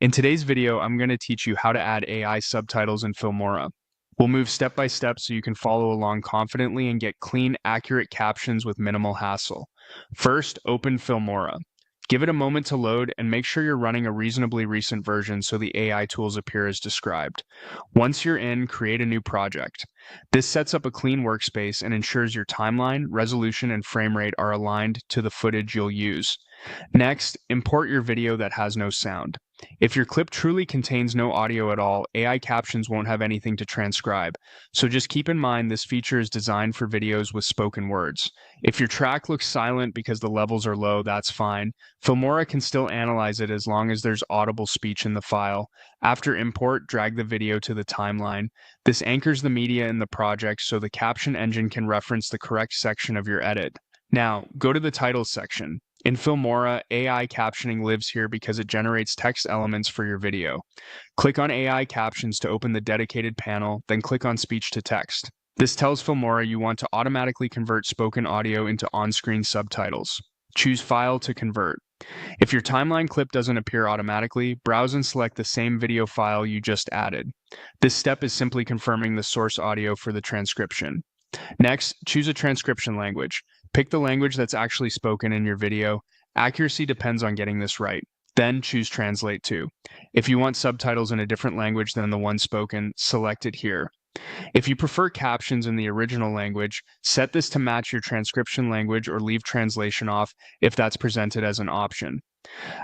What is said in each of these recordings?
In today's video, I'm going to teach you how to add AI subtitles in Filmora. We'll move step by step so you can follow along confidently and get clean, accurate captions with minimal hassle. First, open Filmora. Give it a moment to load and make sure you're running a reasonably recent version so the AI tools appear as described. Once you're in, create a new project. This sets up a clean workspace and ensures your timeline, resolution, and frame rate are aligned to the footage you'll use. Next, import your video that has no sound. If your clip truly contains no audio at all, AI captions won't have anything to transcribe, so just keep in mind this feature is designed for videos with spoken words. If your track looks silent because the levels are low, that's fine. Filmora can still analyze it as long as there's audible speech in the file. After import, drag the video to the timeline. This anchors the media in the project so the caption engine can reference the correct section of your edit. Now, go to the titles section. In Filmora, AI captioning lives here because it generates text elements for your video. Click on AI captions to open the dedicated panel, then click on speech to text. This tells Filmora you want to automatically convert spoken audio into on-screen subtitles. Choose File to convert. If your timeline clip doesn't appear automatically, browse and select the same video file you just added. This step is simply confirming the source audio for the transcription. Next, choose a transcription language. Pick the language that's actually spoken in your video. Accuracy depends on getting this right. Then choose Translate to. If you want subtitles in a different language than the one spoken, select it here. If you prefer captions in the original language, set this to match your transcription language or leave translation off if that's presented as an option.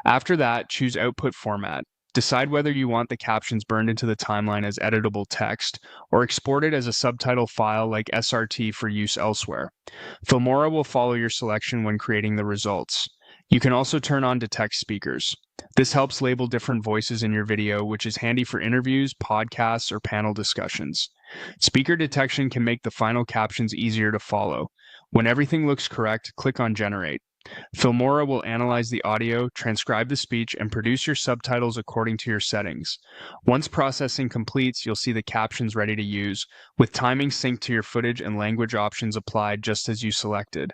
After that, choose Output Format. Decide whether you want the captions burned into the timeline as editable text or exported as a subtitle file like SRT for use elsewhere. Filmora will follow your selection when creating the results. You can also turn on Detect Speakers. This helps label different voices in your video, which is handy for interviews, podcasts, or panel discussions. Speaker detection can make the final captions easier to follow. When everything looks correct, click on Generate. Filmora will analyze the audio, transcribe the speech, and produce your subtitles according to your settings. Once processing completes, you'll see the captions ready to use, with timing synced to your footage and language options applied just as you selected.